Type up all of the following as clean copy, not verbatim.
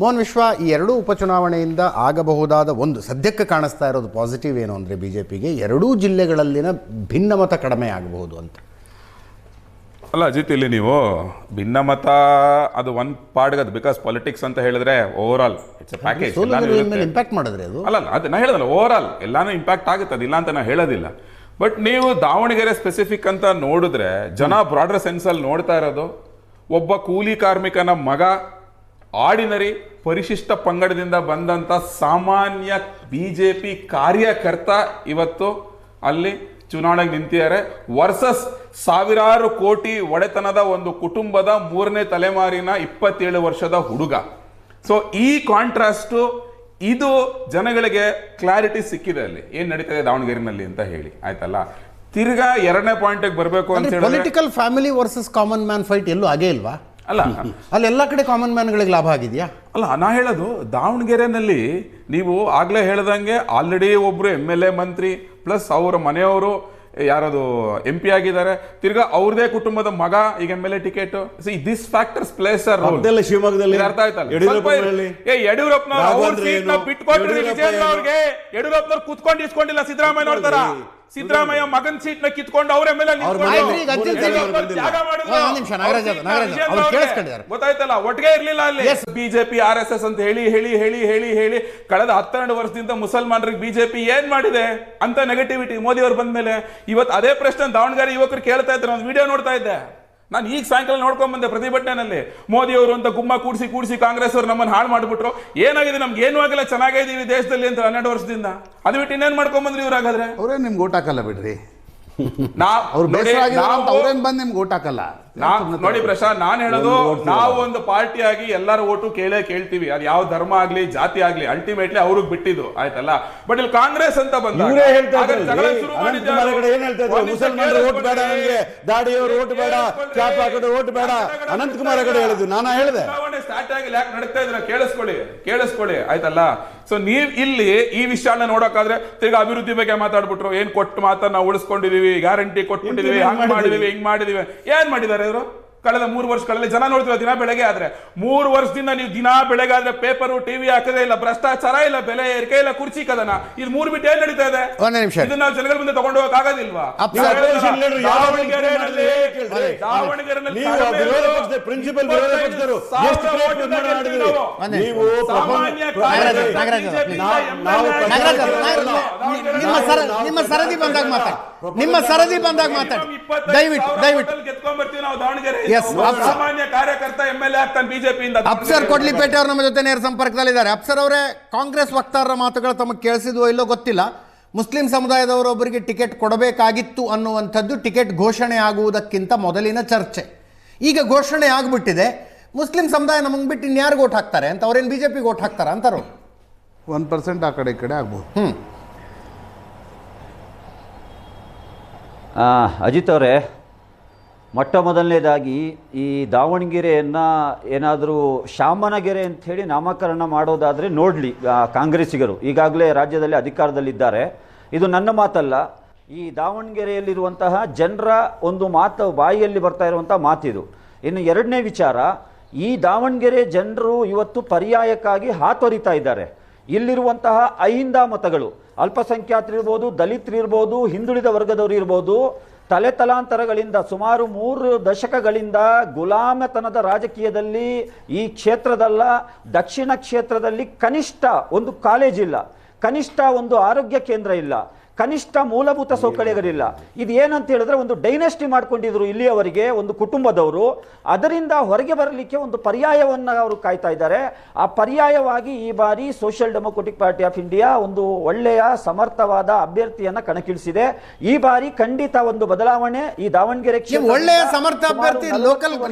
ಮೋಹನ್ ವಿಶ್ವ, ಈ ಎರಡೂ ಉಪಚುನಾವಣೆಯಿಂದ ಆಗಬಹುದಾದ ಒಂದು ಸದ್ಯಕ್ಕೆ ಕಾಣಿಸ್ತಾ ಇರೋದು ಪಾಸಿಟಿವ್ ಏನು ಅಂದರೆ ಬಿ ಜೆ ಪಿಗೆ ಎರಡೂ ಜಿಲ್ಲೆಗಳಲ್ಲಿನ ಭಿನ್ನಮತ ಕಡಿಮೆ ಆಗಬಹುದು ಅಂತ. ಅಲ್ಲ ಅಜಿತ್, ಇಲ್ಲಿ ನೀವು ಭಿನ್ನಮತ ಅದು ಒಂದು ಪಾರ್ಟ್ಗೆ ಅದು ಬಿಕಾಸ್ ಪಾಲಿಟಿಕ್ಸ್ ಅಂತ ಹೇಳಿದ್ರೆ over all it's A package impact ಮಾಡಿದ್ರೆ ಅದು ಅಲ್ಲ ಅದು ನಾ ಹೇಳೋದಲ್ಲ, ಓವರ್ ಆಲ್ ಎಲ್ಲಾನು ಇಂಪ್ಯಾಕ್ಟ್ ಆಗುತ್ತೆ, ಅದಿಲ್ಲ ಅಂತ ನಾ ಹೇಳೋದಿಲ್ಲ. ಬಟ್ ನೀವು ದಾವಣಗೆರೆ ಸ್ಪೆಸಿಫಿಕ್ ಅಂತ ನೋಡಿದ್ರೆ ಜನ ಬ್ರಾಡರ್ ಸೆನ್ಸಲ್ಲಿ ನೋಡ್ತಾ ಇರೋದು ಒಬ್ಬ ಕೂಲಿ ಕಾರ್ಮಿಕನ ಮಗ, ಆರ್ಡಿನರಿ ಪರಿಶಿಷ್ಟ ಪಂಗಡದಿಂದ ಬಂದಂತ ಸಾಮಾನ್ಯ ಬಿಜೆಪಿ ಕಾರ್ಯಕರ್ತ ಇವತ್ತು ಅಲ್ಲಿ ಚುನಾವಣೆಗೆ ನಿಂತಿದ್ದಾರೆ ವರ್ಸಸ್ ಸಾವಿರಾರು ಕೋಟಿ ಒಡೆತನದ ಒಂದು ಕುಟುಂಬದ 3ನೇ ತಲೆಮಾರಿನ 27 ವರ್ಷದ ಹುಡುಗ. ಸೊ ಈ ಕಾಂಟ್ರಾಸ್ಟು ಇದು ಜನಗಳಿಗೆ ಕ್ಲಾರಿಟಿ ಸಿಕ್ಕಿದೆ ಅಲ್ಲಿ ಏನ್ ನಡೀತದೆ ದಾವಣಗೆರೆನಲ್ಲಿ ಅಂತ ಹೇಳಿ, ಆಯ್ತಲ್ಲ. ತಿರ್ಗಾ 2ನೇ ಪಾಯಿಂಟ್ ಬರಬೇಕು ಅಂತ ಹೇಳಿ political family versus common man fight ಎಲ್ಲೂ ಆಗೇ ಇಲ್ವಾ? ಅಲ್ಲ ಅಲ್ಲೆಲ್ಲ ಕಡೆ ಕಾಮನ್ ಮ್ಯಾನ್ಗಳಿಗೆ ಲಾಭ ಆಗಿದೆಯಾ? ಅಲ್ಲ ನಾ ಹೇಳೋದು ದಾವಣಗೆರೆನಲ್ಲಿ ನೀವು ಆಗ್ಲೇ ಹೇಳ್ದಂಗೆ ಆಲ್ರೆಡಿ ಒಬ್ರು MLA ಮಂತ್ರಿ ಪ್ಲಸ್ ಅವರ ಮನೆಯವರು ಯಾರದು MP ಆಗಿದ್ದಾರೆ, ತಿರ್ಗಾ ಅವ್ರದೇ ಕುಟುಂಬದ ಮಗ ಈಗ MLA ticket. This factors place a role. ಶಿವಮೊಗ್ಗದಲ್ಲಿ ಅರ್ಥ ಆಯ್ತಲ್ಲ, ಯಡಿಯೂರಪ್ಪನವ್ರು ಸೀಟ್ನ ಬಿಟ್ಕೊಟ್ರಿ ವಿಜಯೇಂದ್ರ ಅವ್ರಿಗೆ. ಯಡಿಯೂರಪ್ಪನವ್ರು ಕುತ್ಕೊಂಡು ಇಸ್ಕೊಂಡಿಲ್ಲ ಸಿದ್ದರಾಮಯ್ಯ ನೋಡ್ತಾರ, ಸಿದ್ದರಾಮಯ್ಯ ಮಗನ್ ಸೀಟ್ ನ ಕಿತ್ಕೊಂಡು ಅವ್ರ ಮೇಲೆ ಗೊತ್ತಾಯ್ತಲ್ಲ, ಒಟ್ಟಿಗೆ ಇರ್ಲಿಲ್ಲ ಅಲ್ಲಿ. ಬಿಜೆಪಿ RSS ಅಂತ ಹೇಳಿ ಹೇಳಿ ಹೇಳಿ ಹೇಳಿ ಹೇಳಿ ಕಳೆದ 12 ವರ್ಷದಿಂದ ಮುಸಲ್ಮಾನರಿಗೆ ಬಿಜೆಪಿ ಏನ್ ಮಾಡಿದೆ ಅಂತ ನೆಗೆಟಿವಿಟಿ ಮೋದಿ ಅವ್ರು ಬಂದ ಮೇಲೆ ಇವತ್ತು ಅದೇ ಪ್ರಶ್ನೆ ದಾವಣಗೆರೆ ಯುವಕರು ಕೇಳ್ತಾ ಇದ್ದಾರೆ. ಒಂದು ವಿಡಿಯೋ ನೋಡ್ತಾ ಇದ್ದೆ ನಾನು ಈಗ ಸಾಯಂಕಾಲ ನೋಡ್ಕೊಂಡ್ ಬಂದೆ ಪ್ರತಿಭಟನೆಯಲ್ಲಿ. ಮೋದಿ ಅವರು ಅಂತ ಗುಮ್ಮ ಕೂಡಿಸಿ ಕಾಂಗ್ರೆಸ್ ಅವರು ನಮ್ಮನ್ನು ಹಾಳು ಮಾಡ್ಬಿಟ್ರು. ಏನಾಗಿದೆ, ನಮ್ಗೆ ಏನೂ ಆಗಿಲ್ಲ, ಚೆನ್ನಾಗಿದ್ದೀವಿ ದೇಶದಲ್ಲಿ ಅಂತ 12 ವರ್ಷದಿಂದ. ಅದು ಬಿಟ್ಟು ಇನ್ನೇನ್ ಮಾಡ್ಕೊಂಡ್ ಬಂದ್ರಿ ಇವ್ರು? ಹಾಗಾದ್ರೆ ಅವರೇ ನಿಮ್ಗೆ ಓಟ್ ಹಾಕಲ್ಲ ಬಿಡ್ರಿ, ಅವ್ರು ಅವ್ರೇನ್ ಬಂದ್ ನಿಮ್ಗೆ ಓಟ್ ಹಾಕಲ್ಲ. ನೋಡಿ ಪ್ರಶಾಂತ್, ನಾನು ಹೇಳೋದು ನಾವು ಒಂದು ಪಾರ್ಟಿಯಾಗಿ ಎಲ್ಲರ ಓಟು ಕೇಳ್ತೀವಿ, ಅದು ಯಾವ ಧರ್ಮ ಆಗ್ಲಿ ಜಾತಿ ಆಗ್ಲಿ ಅಲ್ಟಿಮೇಟ್ಲಿ ಅವ್ರಿಗೆ ಬಿಟ್ಟಿದ್ದು, ಆಯ್ತಲ್ಲ. ಬಟ್ ಇಲ್ಲಿ ಕಾಂಗ್ರೆಸ್ ಅಂತ ಬಂದ ಮುಸಲ್ಮಾನರು ಓಟ್ ಬೇಡ, ನನಗೆ ದಾಡಿಯವರು ಓಟ್ ಬೇಡ, ಕ್ಯಾಪ್ ಹಾಕೋದು ಓಟ್ ಬೇಡ, ಅನಂತಕುಮಾರ್ ಕಡೆ ಹೇಳಿದ್ದು ನಾನು ಹೇಳಿದೆ. ಸ್ಟಾರ್ಟ್ ಆಗಿ ಯಾಕೆ ನಡೀತಾ ಇದ್ರ ಕೇಳಿಸ್ಕೊಳ್ಳಿ ಆಯ್ತಲ್ಲ. ಸೊ ನೀವ್ ಇಲ್ಲಿ ಈ ವಿಷಯನ ನೋಡೋಕಾದ್ರೆ ತಿರ್ಗಿ ಅಭಿವೃದ್ಧಿ ಬಗ್ಗೆ ಮಾತಾಡ್ಬಿಟ್ರು. ಏನ್ ಕೊಟ್ಟು ಮಾತನ್ನ ಉಳಿಸ್ಕೊಂಡಿದೀವಿ, ಗ್ಯಾರಂಟಿ ಕೊಟ್ಬಿಟ್ಟಿದೀವಿ, ಹಂಗ್ ಮಾಡಿದೀವಿ ಹಿಂಗ್ ಮಾಡಿದೀವಿ. ಏನ್ ಮಾಡಿದಾರೆ ಇವರು ಕಳೆದ 3 ವರ್ಷಗಳಲ್ಲಿ? ಜನ ನೋಡ್ತೀವಿ ದಿನ ಬೆಳಗ್ಗೆ ಆದ್ರೆ 3 ವರ್ಷದಿಂದ ನೀವು ದಿನ ಬೆಳಗ್ಗೆ ಆದ್ರೆ ಪೇಪರು ಟಿವಿ ಹಾಕದೇ ಇಲ್ಲ, ಭ್ರಷ್ಟಾಚಾರ ಇಲ್ಲ, ಬೆಲೆ ಏರಿಕೆ ಇಲ್ಲ, ಕುರ್ಚಿ ಕದನ, ಇದು 3 ಬಿಟ್ಟು ಏನ್ ನಡೀತಾ ಇದೆ? ಇದನ್ನ ನಾವು ಜನಗಳ ಮುಂದೆ ತಗೊಂಡು ಹೋಗಕ್ ಆಗೋದಿಲ್ವಾ? ನಿಮ್ಮ ಸರದಿ ಬಂದಾಗ ಮಾತಾಡಿ ದಯವಿಟ್ಟು. ನಾವು ದಾವಣಗೆರೆ ಸಾಮಾನ್ಯ ಕಾರ್ಯಕರ್ತ MLA ಆಗ್ತಾನೆ ಬಿಜೆಪಿಯಿಂದ. ಅಪ್ಸರ್ ಕೊಡ್ಲಿಪೇಟೆ ಅವರು ನಮ್ಮ ಜೊತೆ ನೇರ ಸಂಪರ್ಕದಲ್ಲಿದ್ದಾರೆ. ಅಪ್ಸರ್ ಅವರೇ, ಕಾಂಗ್ರೆಸ್ ವಕ್ತಾರರ ಮಾತುಗಳು ತಮಗೆ ಕೇಳಿಸಿದ್ವೋ ಇಲ್ಲೋ ಗೊತ್ತಿಲ್ಲ, ಮುಸ್ಲಿಂ ಸಮುದಾಯದವರೊಬ್ಬರಿಗೆ ಟಿಕೆಟ್ ಕೊಡಬೇಕಾಗಿತ್ತು ಅನ್ನುವಂಥದ್ದು ಟಿಕೆಟ್ ಘೋಷಣೆ ಆಗುವುದಕ್ಕಿಂತ ಮೊದಲಿನ ಚರ್ಚೆ. ಈಗ ಘೋಷಣೆ ಆಗಿಬಿಟ್ಟಿದೆ, ಮುಸ್ಲಿಂ ಸಮುದಾಯ ನಮಗೆ ಬಿಟ್ಟು ಇನ್ಯಾರಿಗೆ ಓಟ್ ಹಾಕ್ತಾರೆ ಅಂತ, ಅವ್ರೇನು ಬಿಜೆಪಿಗೆ ಓಟ್ ಹಾಕ್ತಾರ ಅಂತಾರೋ 1% ಆ ಕಡೆ ಈ ಕಡೆ ಆಗ್ಬೋದು. ಅಜಿತ್ ಅವರೇ, ಮೊಟ್ಟ ಮೊದಲನೇದಾಗಿ ಈ ದಾವಣಗೆರೆಯನ್ನು ಏನಾದರೂ ಶಾಮನಗೆರೆ ಅಂಥೇಳಿ ನಾಮಕರಣ ಮಾಡೋದಾದರೆ ನೋಡಲಿ ಕಾಂಗ್ರೆಸ್ಸಿಗರು, ಈಗಾಗಲೇ ರಾಜ್ಯದಲ್ಲಿ ಅಧಿಕಾರದಲ್ಲಿದ್ದಾರೆ. ಇದು ನನ್ನ ಮಾತಲ್ಲ, ಈ ದಾವಣಗೆರೆಯಲ್ಲಿರುವಂತಹ ಜನರ ಒಂದು ಮಾತು, ಬಾಯಿಯಲ್ಲಿ ಬರ್ತಾ ಇರುವಂಥ ಮಾತಿದು. ಇನ್ನು ಎರಡನೇ ವಿಚಾರ, ಈ ದಾವಣಗೆರೆ ಜನರು ಇವತ್ತು ಪರ್ಯಾಯಕ್ಕಾಗಿ ಹಾತೊರಿತಾ ಇದ್ದಾರೆ. ಇಲ್ಲಿರುವಂತಹ ಅಹಿಂದ ಮತಗಳು, ಅಲ್ಪಸಂಖ್ಯಾತರಿರ್ಬೋದು, ದಲಿತರಿರ್ಬೋದು, ಹಿಂದುಳಿದ ವರ್ಗದವರು ಇರ್ಬೋದು, ತಲೆತಲಾಂತರಗಳಿಂದ ಸುಮಾರು 3 ದಶಕಗಳಿಂದ ಗುಲಾಮತನದ ರಾಜಕೀಯದಲ್ಲಿ ಈ ಕ್ಷೇತ್ರದಲ್ಲ, ದಕ್ಷಿಣ ಕ್ಷೇತ್ರದಲ್ಲಿ ಕನಿಷ್ಠ ಒಂದು ಕಾಲೇಜಿಲ್ಲ, ಕನಿಷ್ಠ ಒಂದು ಆರೋಗ್ಯ ಕೇಂದ್ರ ಇಲ್ಲ, ಕನಿಷ್ಠ ಮೂಲಭೂತ ಸೌಕರ್ಯಗಳಿಲ್ಲ. ಇದು ಏನಂತ ಹೇಳಿದ್ರೆ ಒಂದು ಡೈನೆಸ್ಟಿ ಮಾಡ್ಕೊಂಡಿದ್ರು ಇಲ್ಲಿಯವರೆಗೆ ಒಂದು ಕುಟುಂಬದವರು. ಅದರಿಂದ ಹೊರಗೆ ಬರಲಿಕ್ಕೆ ಒಂದು ಪರ್ಯಾಯವನ್ನು ಅವರು ಕಾಯ್ತಾ ಇದ್ದಾರೆ. ಆ ಪರ್ಯಾಯವಾಗಿ ಈ ಬಾರಿ social democratic party of India ಒಂದು ಒಳ್ಳೆಯ ಸಮರ್ಥವಾದ ಅಭ್ಯರ್ಥಿಯನ್ನ ಕಣಕ್ಕಿಳಿಸಿದೆ. ಈ ಬಾರಿ ಖಂಡಿತ ಒಂದು ಬದಲಾವಣೆ ಈ ದಾವಣಗೆರೆ ಒಳ್ಳೆಯ ಸಮರ್ಥ ಅಭ್ಯರ್ಥಿ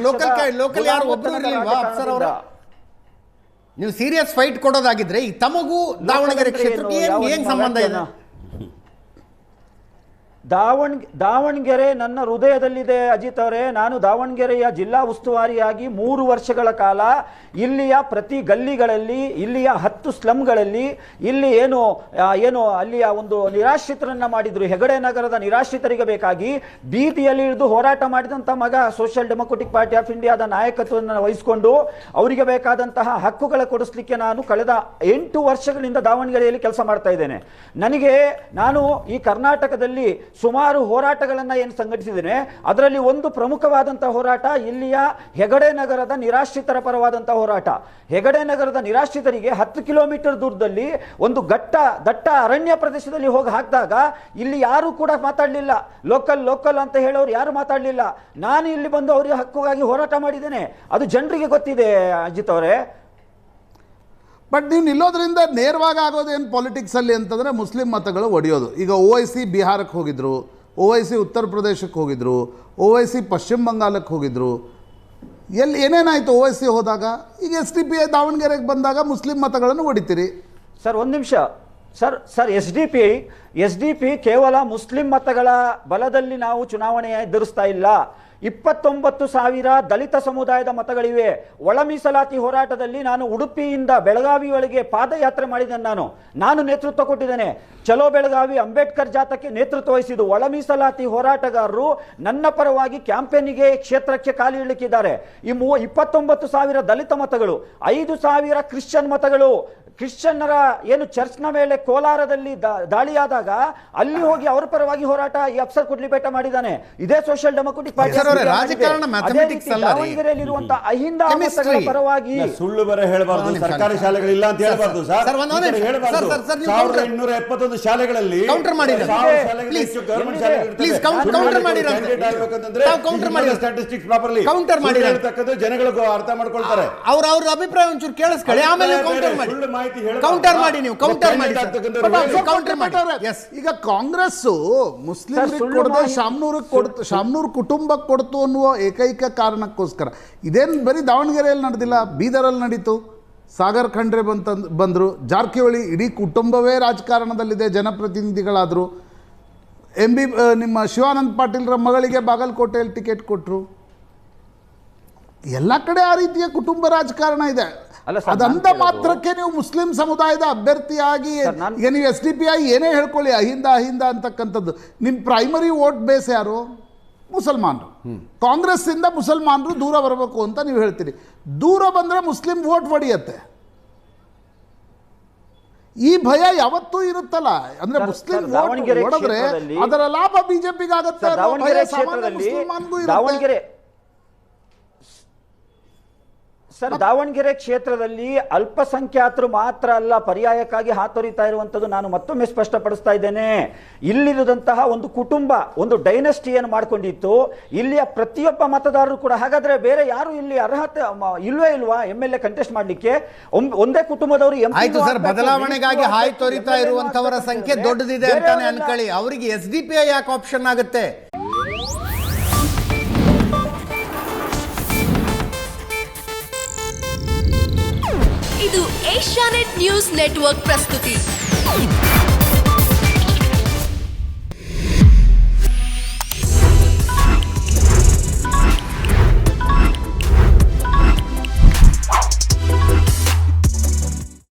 ಲೋಕಲ್ ಯಾರು ಒಬ್ಬರು ಇರಲಿಲ್ವಾ ಅಪ್ಸರ್ ಅವರ? ನೀವು ಸೀರಿಯಸ್ ಫೈಟ್ ಕೊಡೋದಾಗಿದ್ರೆ ಈ ತಮಗೂ ದಾವಣಗೆರೆ ಕ್ಷೇತ್ರಕ್ಕೆ ಏನು ಸಂಬಂಧ ಇದೆ? ದಾವಣಗೆರೆ ನನ್ನ ಹೃದಯದಲ್ಲಿದೆ ಅಜಿತ್ ಅವರೇ. ನಾನು ದಾವಣಗೆರೆಯ ಜಿಲ್ಲಾ ಉಸ್ತುವಾರಿಯಾಗಿ 3 ವರ್ಷಗಳ ಕಾಲ ಇಲ್ಲಿಯ ಪ್ರತಿ ಗಲ್ಲಿಗಳಲ್ಲಿ, ಇಲ್ಲಿಯ 10 ಸ್ಲಮ್ಗಳಲ್ಲಿ, ಇಲ್ಲಿ ಏನು ಅಲ್ಲಿಯ ಒಂದು ನಿರಾಶ್ರಿತರನ್ನ ಮಾಡಿದ್ರು, ಹೆಗಡೆ ನಗರದ ನಿರಾಶ್ರಿತರಿಗೆ ಬೇಕಾಗಿ ಬೀದಿಯಲ್ಲಿ ಇಳಿದು ಹೋರಾಟ ಮಾಡಿದಂಥ ಮಗ. ಸೋಷಿಯಲ್ ಡೆಮೊಕ್ರೆಟಿಕ್ ಪಾರ್ಟಿ ಆಫ್ ಇಂಡಿಯಾದ ನಾಯಕತ್ವವನ್ನು ವಹಿಸಿಕೊಂಡು ಅವರಿಗೆ ಬೇಕಾದಂತಹ ಹಕ್ಕುಗಳ ಕೊಡಿಸ್ಲಿಕ್ಕೆ ನಾನು ಕಳೆದ 8 ವರ್ಷಗಳಿಂದ ದಾವಣಗೆರೆಯಲ್ಲಿ ಕೆಲಸ ಮಾಡ್ತಾ ಇದ್ದೇನೆ. ನಾನು ಈ ಕರ್ನಾಟಕದಲ್ಲಿ ಸುಮಾರು ಹೋರಾಟಗಳನ್ನು ಏನು ಸಂಘಟಿಸಿದ್ದೇನೆ, ಅದರಲ್ಲಿ ಒಂದು ಪ್ರಮುಖವಾದಂತಹ ಹೋರಾಟ ಇಲ್ಲಿಯ ಹೆಗಡೆ ನಗರದ ನಿರಾಶ್ರಿತರ ಪರವಾದಂತಹ ಹೋರಾಟ. ಹೆಗಡೆ ನಗರದ ನಿರಾಶ್ರಿತರಿಗೆ 10 ಕಿಲೋಮೀಟರ್ ದೂರದಲ್ಲಿ ಒಂದು ದಟ್ಟ ಅರಣ್ಯ ಪ್ರದೇಶದಲ್ಲಿ ಹೋಗಿ ಹಾಕಿದಾಗ ಇಲ್ಲಿ ಯಾರು ಕೂಡ ಮಾತಾಡಲಿಲ್ಲ. ಲೋಕಲ್ ಅಂತ ಹೇಳೋರು ಯಾರು ಮಾತಾಡಲಿಲ್ಲ. ನಾನು ಇಲ್ಲಿ ಬಂದು ಅವರಿಗೆ ಹಕ್ಕುಗಾಗಿ ಹೋರಾಟ ಮಾಡಿದ್ದೇನೆ. ಅದು ಜನರಿಗೆ ಗೊತ್ತಿದೆ ಅಜಿತ್ ಅವರೇ. ಬಟ್ ನೀವು ನಿಲ್ಲೋದ್ರಿಂದ ನೇರವಾಗಿ ಆಗೋದೇನು ಪಾಲಿಟಿಕ್ಸಲ್ಲಿ ಅಂತಂದರೆ ಮುಸ್ಲಿಂ ಮತಗಳು ಒಡೆಯೋದು. ಈಗ OIC ಬಿಹಾರಕ್ಕೆ ಹೋಗಿದ್ರು, OIC ಉತ್ತರ ಪ್ರದೇಶಕ್ಕೆ ಹೋಗಿದ್ರು, OIC ಪಶ್ಚಿಮ ಬಂಗಾಲಕ್ಕೆ ಹೋಗಿದ್ರು. ಏನೇನಾಯಿತು OIC ಹೋದಾಗ? ಈಗ SDPI ದಾವಣಗೆರೆಗೆ ಬಂದಾಗ ಮುಸ್ಲಿಂ ಮತಗಳನ್ನು ಹೊಡಿತೀರಿ. ಸರ್ ಒಂದು ನಿಮಿಷ ಸರ್ SDP ಕೇವಲ ಮುಸ್ಲಿಂ ಮತಗಳ ಬಲದಲ್ಲಿ ನಾವು ಚುನಾವಣೆ ಎದುರಿಸ್ತಾ ಇಲ್ಲ. 29,000 ದಲಿತ ಸಮುದಾಯದ ಮತಗಳಿವೆ. ಒಳ ಮೀಸಲಾತಿ ಹೋರಾಟದಲ್ಲಿ ನಾನು ಉಡುಪಿಯಿಂದ ಬೆಳಗಾವಿಯೊಳಗೆ ಪಾದಯಾತ್ರೆ ಮಾಡಿದ್ದೇನೆ. ನಾನು ನೇತೃತ್ವ ಕೊಟ್ಟಿದ್ದೇನೆ. ಚಲೋ ಬೆಳಗಾವಿ ಅಂಬೇಡ್ಕರ್ ಜಾಥಾಕ್ಕೆ ನೇತೃತ್ವ ವಹಿಸಿದ್ದು ಒಳ ಮೀಸಲಾತಿ ಹೋರಾಟಗಾರರು ನನ್ನ ಪರವಾಗಿ ಕ್ಯಾಂಪೇನಿಗೆ ಕ್ಷೇತ್ರಕ್ಕೆ ಕಾಲಿಡಲಿಕ್ಕಿದ್ದಾರೆ. ಈ 29,000 ದಲಿತ ಮತಗಳು, 5,000 ಕ್ರಿಶ್ಚಿಯನ್ ಮತಗಳು. ಕ್ರಿಶ್ಚಿಯನ್ನರ ಏನು ಚರ್ಚ್ನ ಮೇಲೆ ಕೋಲಾರದಲ್ಲಿ ದಾಳಿಯಾದಾಗ ಅಲ್ಲಿ ಹೋಗಿ ಅವರ ಪರವಾಗಿ ಹೋರಾಟ ಈ ಅಫ್ಸರ್ ಕುಡ್ಲಿಪೇಟ ಮಾಡಿದ್ದಾನೆ. ಇದೇ ಸೋಷಿಯಲ್ ಡೆಮೊಕ್ರೆಟಿಕ್ ಪಾರ್ಟಿ ರಾಜಕಾರಣ ಮ್ಯಾಥಮೆಟಿಕ್ಸ್ ಅಲ್ಲ. ದಾವಣಗೆರೆಯಲ್ಲಿರುವಂತಹ ಅಹಿಂದ ಮತಗಳ ಪರವಾಗಿ ಸುಳ್ಳು ಬರ ಹೇಳಬಾರ್ದು. ಸರ್ಕಾರಿ ಶಾಲೆಗಳಿಲ್ಲ ಅಂತ ಹೇಳಬಾರ್ದು ಸರ್. 1871 ಶಾಲೆಗಳಲ್ಲಿ ಕೌಂಟರ್ ಮಾಡಿ ಸ್ಟ್ಯಾಟಿಸ್ಟಿಕ್ಸ್ ಪ್ರಾಪರ್ಲಿ ಜನಗಳು ಅರ್ಥ ಮಾಡ್ಕೊಳ್ತಾರೆ. ಅವ್ರ ಅಭಿಪ್ರಾಯ ಒಂಚೂರು ಕೇಳಿಸ್ಕೊಳ್ಳಿ, ಆಮೇಲೆ ಕೌಂಟರ್ ಮಾಡಿ. ನೀವು ಕೌಂಟರ್ ಮಾಡಿ. ಈಗ ಕಾಂಗ್ರೆಸ್ ಮುಸ್ಲಿಮರಿಗೆ ಕೊಡದೆ ಶಾಮ್ನೂರ್ ಕುಟುಂಬಕ್ಕೆ ಕೊಡ್ತು ಅನ್ನುವ ಏಕೈಕ ಕಾರಣಕ್ಕೋಸ್ಕರ ಇದೇನು ಬರೀ ದಾವಣಗೆರೆಯಲ್ಲಿ ನಡೆದಿಲ್ಲ, ಬೀದರಲ್ಲಿ ನಡೀತು. ಸಾಗರ್ ಖಂಡ್ರೆ ಬಂದರು, ಜಾರಕಿಹೊಳಿ ಇಡೀ ಕುಟುಂಬವೇ ರಾಜಕಾರಣದಲ್ಲಿದೆ, ಜನಪ್ರತಿನಿಧಿಗಳಾದರು. ನಿಮ್ಮ ಶಿವಾನಂದ ಪಾಟೀಲ್ರ ಮಗಳಿಗೆ ಬಾಗಲಕೋಟೆಯಲ್ಲಿ ಟಿಕೆಟ್ ಕೊಟ್ಟರು. ಎಲ್ಲ ಕಡೆ ಆ ರೀತಿಯ ಕುಟುಂಬ ರಾಜಕಾರಣ ಇದೆ. ಅದಂತ ಮಾತ್ರಕ್ಕೆ ನೀವು ಮುಸ್ಲಿಂ ಸಮುದಾಯದ ಅಭ್ಯರ್ಥಿಯಾಗಿ ಈಗ ನೀವು SDPI ಏನೇ ಹೇಳ್ಕೊಳ್ಳಿ, ಅಹಿಂದ ಅಂತಕ್ಕಂಥದ್ದು ನಿಮ್ಮ ಪ್ರೈಮರಿ ವೋಟ್ ಬೇಸ್ ಯಾರು? ಮುಸಲ್ಮಾನರು. ಕಾಂಗ್ರೆಸ್ ಇಂದ ಮುಸಲ್ಮಾನರು ದೂರ ಬರಬೇಕು ಅಂತ ನೀವು ಹೇಳ್ತೀರಿ. ದೂರ ಬಂದರೆ ಮುಸ್ಲಿಂ ವೋಟ್ ಹೊಡೆಯುತ್ತೆ. ಈ ಭಯ ಯಾವತ್ತೂ ಇರುತ್ತಲ್ಲ. ಅಂದ್ರೆ ಮುಸ್ಲಿಂ ವೋಟ್ ಹೊಡೆದ್ರೆ ಅದರ ಲಾಭ ಬಿಜೆಪಿಗೆ ಆಗುತ್ತೆ. ದಾವಣಗೆರೆ ಕ್ಷೇತ್ರದಲ್ಲಿ ಅಲ್ಪಸಂಖ್ಯಾತರು ಮಾತ್ರ ಅಲ್ಲ, ಪರ್ಯಾಯಕ್ಕಾಗಿ ಹಾತೊರಿತಾ ಇರುವಂತದ್ದು ನಾನು ಮತ್ತೊಮ್ಮೆ ಸ್ಪಷ್ಟಪಡಿಸ್ತಾ ಇದ್ದೇನೆ. ಇಲ್ಲಿರುವಂತಹ ಒಂದು ಕುಟುಂಬ, ಒಂದು ಡೈನೆಸ್ಟಿಯನ್ನು ಮಾಡ್ಕೊಂಡಿತ್ತು. ಇಲ್ಲಿಯ ಪ್ರತಿಯೊಬ್ಬ ಮತದಾರರು ಕೂಡ. ಹಾಗಾದ್ರೆ ಬೇರೆ ಯಾರು ಇಲ್ಲಿ ಅರ್ಹತೆ ಇಲ್ವಾ MLA ಕಂಟೆಸ್ಟ್ ಮಾಡ್ಲಿಕ್ಕೆ? ಒಂದೇ ಕುಟುಂಬದವರು ಆಯ್ತು ಸರ್, ಬದಲಾವಣೆಗಾಗಿ ಹಾಯ್ತೊರಿತಾ ಇರುವಂತವರ ಸಂಖ್ಯೆ ದೊಡ್ಡದಿದೆ ಅಂತಾನೆ ಅನ್ಕೊಳ್ಳಿ. ಅವರಿಗೆ SDPI ಯಾಕೆ ಆಪ್ಷನ್ ಆಗುತ್ತೆ? ಇದು ಏಷ್ಯಾನೆಟ್ ನ್ಯೂಸ್ ನೆಟ್ವರ್ಕ್ ಪ್ರಸ್ತುತಿ.